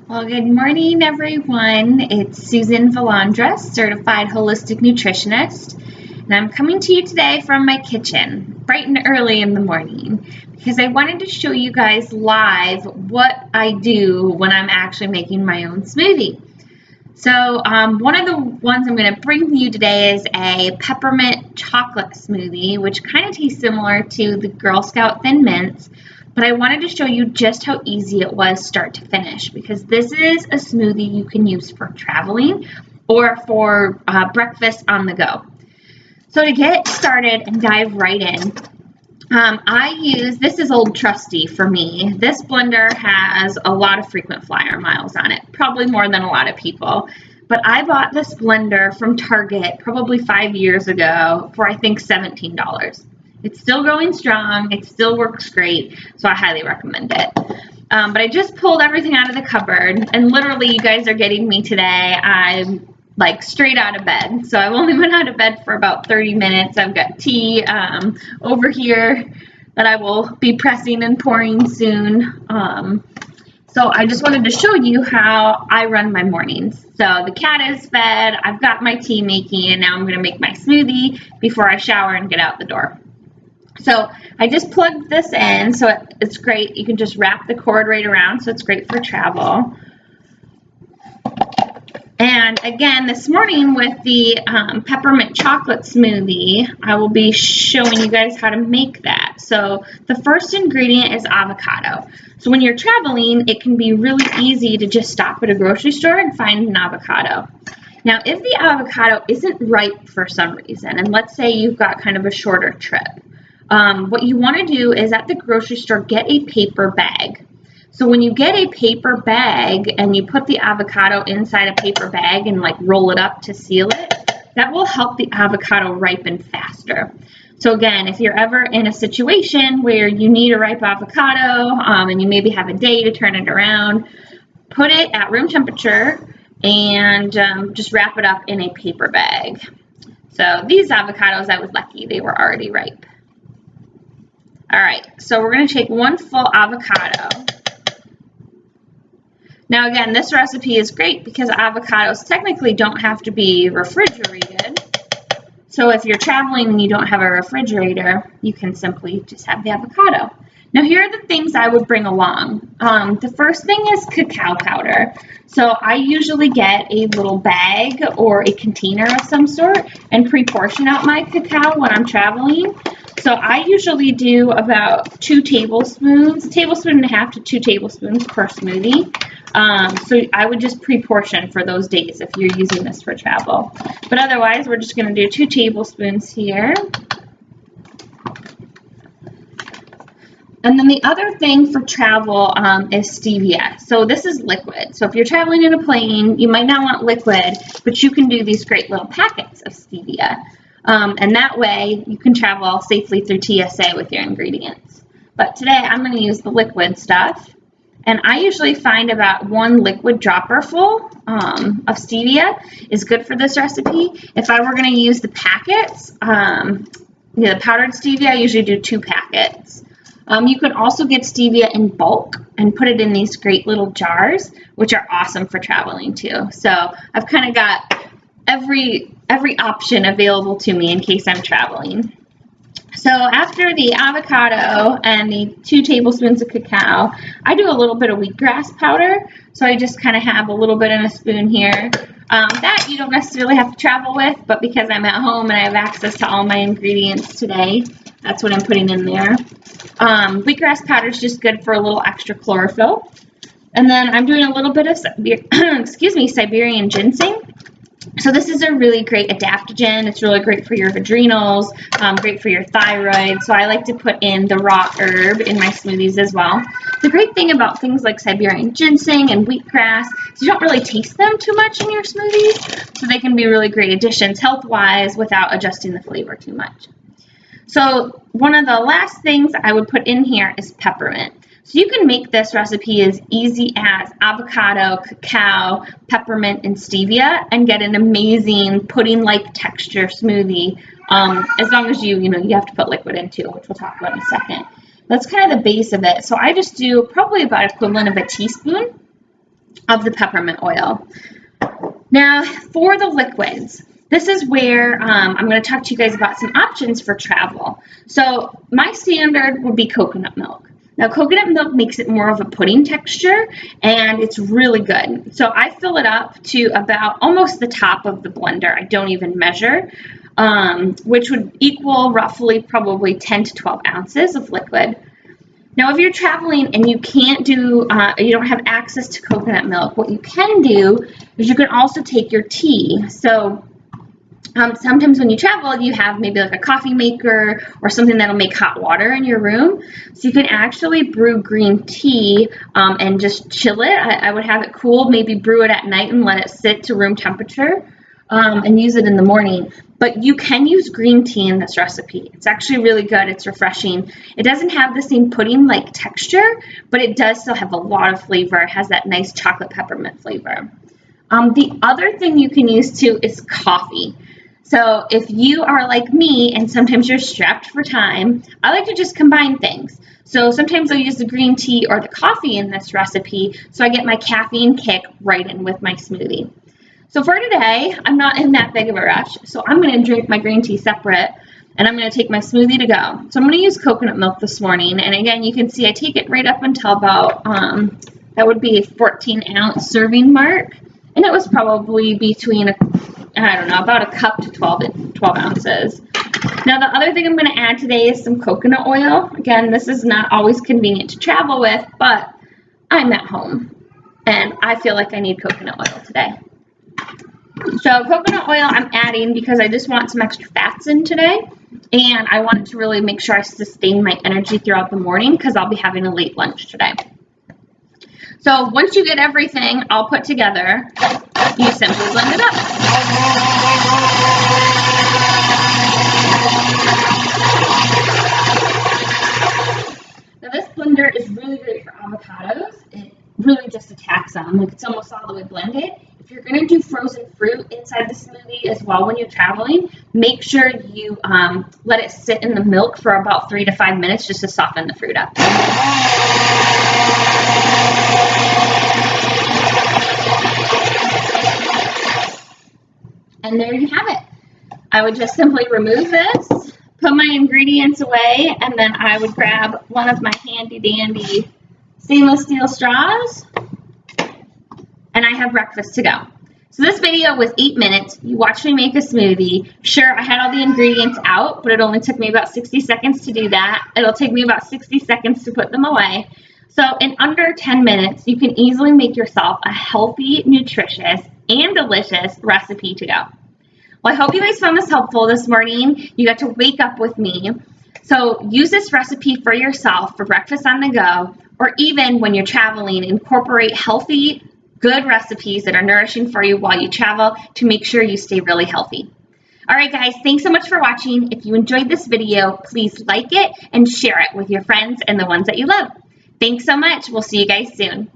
Well, good morning, everyone. It's Susan Valandra, certified holistic nutritionist, and I'm coming to you today from my kitchen, bright and early in the morning, because I wanted to show you guys live what I do when I'm actually making my own smoothie. So one of the ones I'm going to bring to you today is a peppermint chocolate smoothie, which kind of tastes similar to the Girl Scout Thin Mints. But I wanted to show you just how easy it was start to finish, because this is a smoothie you can use for traveling or for breakfast on the go. So to get started and dive right in, this is old trusty for me. This blender has a lot of frequent flyer miles on it, probably more than a lot of people. But I bought this blender from Target probably 5 years ago for I think $17. It's still going strong. It still works great, so I highly recommend it. But I just pulled everything out of the cupboard, and literally you guys are getting me today. I'm like straight out of bed. So I've only been out of bed for about 30 minutes. I've got tea over here that I will be pressing and pouring soon. So I just wanted to show you how I run my mornings. So the cat is fed, I've got my tea making, and now I'm going to make my smoothie before I shower and get out the door. So I just plugged this in, so it's great. You can just wrap the cord right around, so it's great for travel. And again, this morning with the peppermint chocolate smoothie, I will be showing you guys how to make that. So the first ingredient is avocado. So when you're traveling, it can be really easy to just stop at a grocery store and find an avocado. Now, if the avocado isn't ripe for some reason, and let's say you've got kind of a shorter trip, what you want to do is at the grocery store, get a paper bag. So when you get a paper bag and you put the avocado inside a paper bag and like roll it up to seal it, that will help the avocado ripen faster. So again, if you're ever in a situation where you need a ripe avocado and you maybe have a day to turn it around, put it at room temperature and just wrap it up in a paper bag. So these avocados, I was lucky, they were already ripe. All right, so we're going to take one full avocado. Now again, this recipe is great because avocados technically don't have to be refrigerated. So if you're traveling and you don't have a refrigerator, you can simply just have the avocado. Now here are the things I would bring along. The first thing is cacao powder. So I usually get a little bag or a container of some sort and pre-portion out my cacao when I'm traveling. So I usually do about 2 tablespoons, a tablespoon and a half to 2 tablespoons per smoothie. So I would just pre-portion for those days if you're using this for travel. But otherwise, we're just going to do 2 tablespoons here. And then the other thing for travel is stevia. So this is liquid. So if you're traveling in a plane, you might not want liquid, but you can do these great little packets of stevia. And that way you can travel safely through TSA with your ingredients. But today I'm going to use the liquid stuff. And I usually find about 1 liquid dropper full of stevia is good for this recipe. If I were going to use the packets, the powdered stevia, I usually do 2 packets. You can also get stevia in bulk and put it in these great little jars, which are awesome for traveling too. So I've kind of got every option available to me in case I'm traveling. So after the avocado and the 2 tablespoons of cacao, I do a little bit of wheatgrass powder. So I just kind of have a little bit in a spoon here. That you don't necessarily have to travel with, but because I'm at home and I have access to all my ingredients today, that's what I'm putting in there. Wheatgrass powder is just good for a little extra chlorophyll. And then I'm doing a little bit of Siberian ginseng. So this is a really great adaptogen. It's really great for your adrenals, great for your thyroid. So I like to put in the raw herb in my smoothies as well. The great thing about things like Siberian ginseng and wheatgrass is you don't really taste them too much in your smoothies. So they can be really great additions health-wise without adjusting the flavor too much. So one of the last things I would put in here is peppermint. So you can make this recipe as easy as avocado, cacao, peppermint, and stevia and get an amazing pudding-like texture smoothie as long as you have to put liquid in too, which we'll talk about in a second. That's kind of the base of it. So I just do probably about equivalent of a teaspoon of the peppermint oil. Now, for the liquids, this is where I'm going to talk to you guys about some options for travel. So my standard would be coconut milk. Now, coconut milk makes it more of a pudding texture, and it's really good. So I fill it up to about almost the top of the blender. I don't even measure, which would equal roughly probably 10 to 12 ounces of liquid. Now, if you're traveling and you can't do, you don't have access to coconut milk, what you can do is you can also take your tea. So sometimes when you travel, you have maybe like a coffee maker or something that'll make hot water in your room. So you can actually brew green tea and just chill it. I would have it cool, maybe brew it at night and let it sit to room temperature and use it in the morning. But you can use green tea in this recipe. It's actually really good. It's refreshing. It doesn't have the same pudding-like texture, but it does still have a lot of flavor. It has that nice chocolate peppermint flavor. The other thing you can use too is coffee. So if you are like me and sometimes you're strapped for time, I like to just combine things. So sometimes I'll use the green tea or the coffee in this recipe so I get my caffeine kick right in with my smoothie. So for today, I'm not in that big of a rush, so I'm going to drink my green tea separate, and I'm going to take my smoothie to go. So I'm going to use coconut milk this morning, and again, you can see I take it right up until about, that would be a 14-ounce serving mark, and it was probably between, about a cup to 12 ounces. Now, the other thing I'm going to add today is some coconut oil. Again, this is not always convenient to travel with, but I'm at home, and I feel like I need coconut oil today. So coconut oil I'm adding because I just want some extra fats in today, and I want to really make sure I sustain my energy throughout the morning because I'll be having a late lunch today. So once you get everything all put together, you simply blend it up. Now this blender is really great for avocados. It really just attacks them, like it's almost all the way blended. If you're going to do frozen fruit inside the smoothie as well when you're traveling, make sure you let it sit in the milk for about 3 to 5 minutes just to soften the fruit up. And there you have it. I would just simply remove this, put my ingredients away, and then I would grab one of my handy dandy stainless steel straws, and I have breakfast to go. So this video was 8 minutes. You watched me make a smoothie. Sure, I had all the ingredients out, but it only took me about 60 seconds to do that. It'll take me about 60 seconds to put them away. So in under 10 minutes, you can easily make yourself a healthy, nutritious, and delicious recipe to go. Well, I hope you guys found this helpful this morning. You got to wake up with me. So use this recipe for yourself for breakfast on the go, or even when you're traveling, incorporate healthy, good recipes that are nourishing for you while you travel to make sure you stay really healthy. All right, guys, thanks so much for watching. If you enjoyed this video, please like it and share it with your friends and the ones that you love. Thanks so much. We'll see you guys soon.